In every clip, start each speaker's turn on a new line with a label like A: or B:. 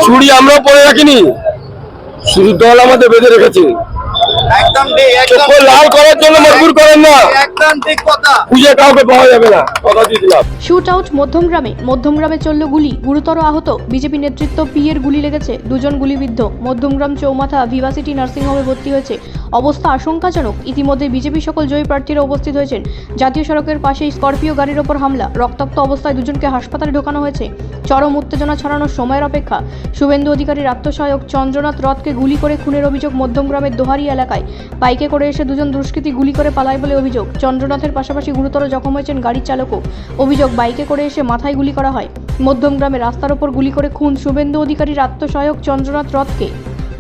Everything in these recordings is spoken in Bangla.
A: ছুরি আমরা পরে রাখিনি, শুধু দল আমাদের বেঁধে রেখেছে।
B: একদম ঠিক, একদম
A: লাল করার জন্য মজবুর করেন না,
B: একদম ঠিক কথা।
A: খুঁজে কাউকে পাওয়া যাবে না, কথা দিয়ে দিলাম।
C: শুট আউট মধ্যমগ্রামে চলল গুলি, গুরুতর আহত বিজেপি নেতৃত্ব। পিয়ের গুলি লেগেছে, দুজন গুলিবিদ্ধ। মধ্যমগ্রাম চৌমাথা ভিভাসিটি নার্সিংহোমে ভর্তি হয়েছে, অবস্থা আশঙ্কাজনক। ইতিমধ্যে বিজেপি সকল জয়ী প্রার্থীরা উপস্থিত হয়েছেন। জাতীয় সড়কের পাশে স্করপিও গাড়ির ওপর হামলা, রক্তাক্ত অবস্থায় দুজনকে হাসপাতালে ঢোকানো হয়েছে। চরম উত্তেজনা ছড়ানোর সময়ের অপেক্ষা। শুভেন্দু অধিকারীর আত্মসহায়ক চন্দ্রনাথ রথকে গুলি করে খুনের অভিযোগ মধ্যমগ্রামের দোহারি এলাকায়। বাইকে করে এসে দুজন দুষ্কৃতী গুলি করে পালায় বলে অভিযোগ। চন্দ্রনাথের পাশাপাশি গুরুতর জখম হয়েছেন গাড়ির চালকও। অভিযোগ, বাইকে করে এসে মাথায় গুলি করা হয়। মধ্যমগ্রামে রাস্তার ওপর গুলি করে খুন শুভেন্দু অধিকারীর আত্মসহায়ক চন্দ্রনাথ রথকে।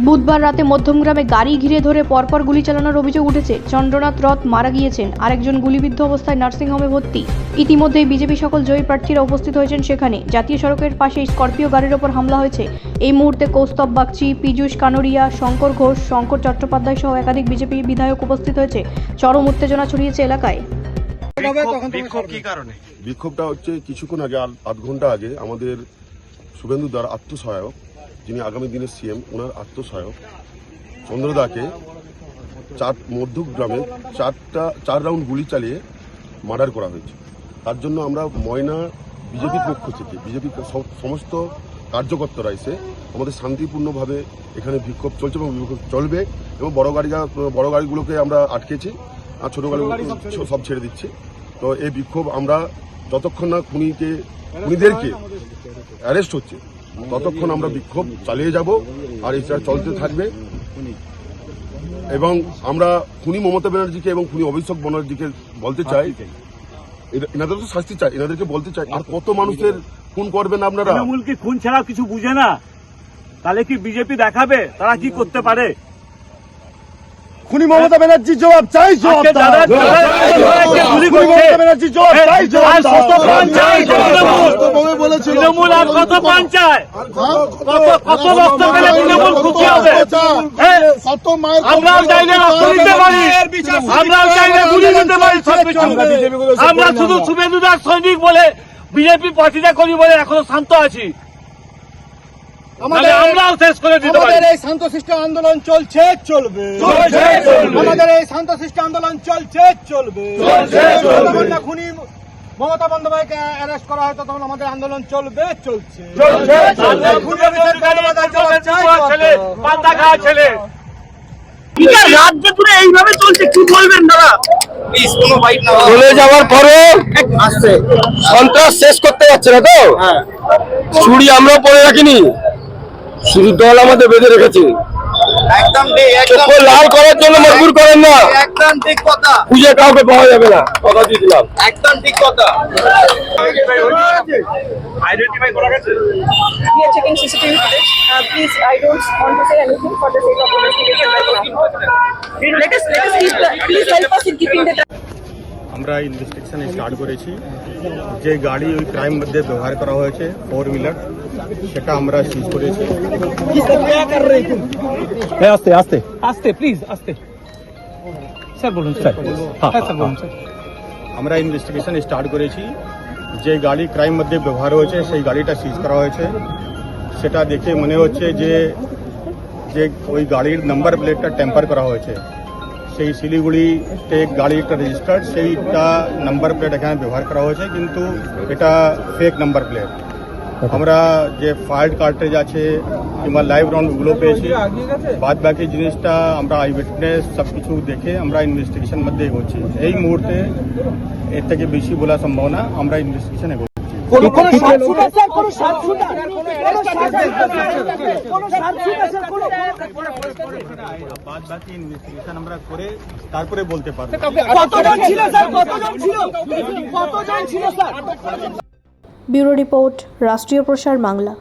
C: বুধবার রাতে মধ্যমগ্রামে গাড়ি ঘিরে ধরে পরপর গুলি চালানোর অভিযোগ উঠেছে। চন্দ্রনাথ রথ মারা গিয়েছেন, আরেকজন গুলিবিদ্ধ অবস্থায় নার্সিংহোমে ভর্তি। ইতিমধ্যেই বিজেপি সকল জয়ী প্রার্থীরা উপস্থিত হয়েছেন সেখানে। জাতীয় সড়কের পাশে স্করপিও গাড়ির ওপর হামলা হয়েছে। এই মুহূর্তে কৌস্তব বাগচি, পীযূষ কানোরিয়া, শঙ্কর ঘোষ, শঙ্কর চট্টোপাধ্যায় সহ একাধিক বিজেপি বিধায়ক উপস্থিত হয়েছে। চরম উত্তেজনা ছড়িয়েছে এলাকায়।
D: বিক্ষোভটা হচ্ছে কিছুক্ষণ আগে, আধ ঘন্টা আগে আমাদের শুভেন্দু দার আত্মসহায়ক, যিনি আগামী দিনের সিএম, ওনার আত্মসহায়ক চন্দ্রদাকে মধ্যগ্রামে 4 রাউন্ড গুলি চালিয়ে মার্ডার করা হয়েছে। তার জন্য আমরা ময়না বিজেপির পক্ষ থেকে, বিজেপির সমস্ত কার্যকর্তারা এসে আমাদের শান্তিপূর্ণভাবে এখানে বিক্ষোভ চলছে এবং বিক্ষোভ চলবে। এবং বড় গাড়িগুলোকে আমরা আটকেছি, আর ছোটো গাড়িগুলো সব ছেড়ে দিচ্ছি। তো এই বিক্ষোভ আমরা যতক্ষণ না খুনিদেরকে অ্যারেস্ট হচ্ছে ততক্ষণ আমরা বিক্ষোভ চালিয়ে যাব, আর এটা চলতে থাকবে। এবং আমরা খুনি মমতা ব্যানার্জিকে এবং খুনি অভিষেক ব্যানার্জিকে বলতে চাই, এনাদের তো শাস্তি চাই, এনাদেরকে বলতে চাই, আর কত মানুষের খুন করবেন আপনারা?
E: তৃণমূল কি খুন ছাড়া কিছু বুঝে না? তাহলে কি বিজেপি দেখাবে তারা কি করতে পারে?
F: খুনি মমতা ব্যানার্জি জবাব চাই,
E: তৃণমূল আর কত পান চায়? কত রক্ত পেলে তৃণমূল খুশি হবে? আমরাও চাইলে রক্ত দিতে পারি, আমরাও চাইলে গুলি দিতে পারি, আমরা শুধু শুভেন্দুদার সৈনিক বলে, বিজেপি পার্টিটা করি বলে এখনো শান্ত আছি। আমরাও শেষ করে দিতে পারি।
F: আমাদের এই শান্তশিষ্ট আন্দোলন চলছে, চলবে। আমাদের এই শান্তশিষ্ট আন্দোলন চলছে, চলবে। যতক্ষণ না খুনি মমতা বন্দ্যোপাধ্যায়কে অ্যারেস্ট করা হয় তখন আমাদের আন্দোলন চলবে, চলছে।
E: রাজ্য জুড়ে এইভাবে চলছে, কি বলবেন দাদা?
B: প্লিজ কোনো ফাইট না।
A: চলে যাওয়ার পরে সন্ত্রাস শেষ করতে পারছে না তো। ছুরি আমরা পরে রাখিনি, শুধু দল আমাদের বেঁধে রেখেছে।
B: একদম ঠিক, একদম
A: লাল করার জন্য মজবুর করেন না,
B: একদম ঠিক কথা।
A: খুঁজে কাউকে পাওয়া যাবে না, কথা দিয়ে দিলাম।
B: একদম ঠিক কথা।
E: আইডেন্টিফাই করা গেছে?
G: We are checking CCTV footage. Please, I don't want to say anything for the sake of investigation right now. Let us keep please help us in keeping the.
H: আমরা ইনভেস্টিগেশন স্টার্ট করেছি। যে গাড়ি ওই ক্রাইম মধ্যে ব্যবহার করা হয়েছে 4 হুইলার, সেটা আমরা সিজ করেছি।
E: আস্তে আস্তে আস্তে প্লিজ, আস্তে স্যার বলুন স্যার। স্যার বলুন স্যার।
H: আমরা ইনভেস্টিগেশন স্টার্ট করেছি। যে গাড়ি ক্রাইম মধ্যে ব্যবহার হয়েছে সেই গাড়িটা সিজ করা হয়েছে। সেটা দেখে মনে হচ্ছে যে ওই গাড়ির নাম্বার প্লেটটা টেম্পার করা হয়েছে। সেই শিলিগুড়িতে গাড়ি একটা রেজিস্টার্ড, সেইটা নাম্বার প্লেট এখানে ব্যবহার করা হয়েছে, কিন্তু এটা ফেক নাম্বার প্লেট। আমরা যে ফায়ার্ড কার্ট্রেজ আছে কিংবা লাইভ রাউন্ডগুলো পেয়েছি, বাদ বাকি জিনিসটা আমরা আই উইটনেস সব কিছু দেখে আমরা ইনভেস্টিগেশন মধ্যে এগোচ্ছি। এই মুহূর্তে এর থেকে বেশি বলা সম্ভব না, আমরা ইনভেস্টিগেশন এগোচ্ছি। বাদ বাকি ইনভেস্টিগেশন আমরা করে তারপরে বলতে পারবো।
C: ব্যুরো রিপোর্ট, রাষ্ট্রীয় প্রসার বাংলা।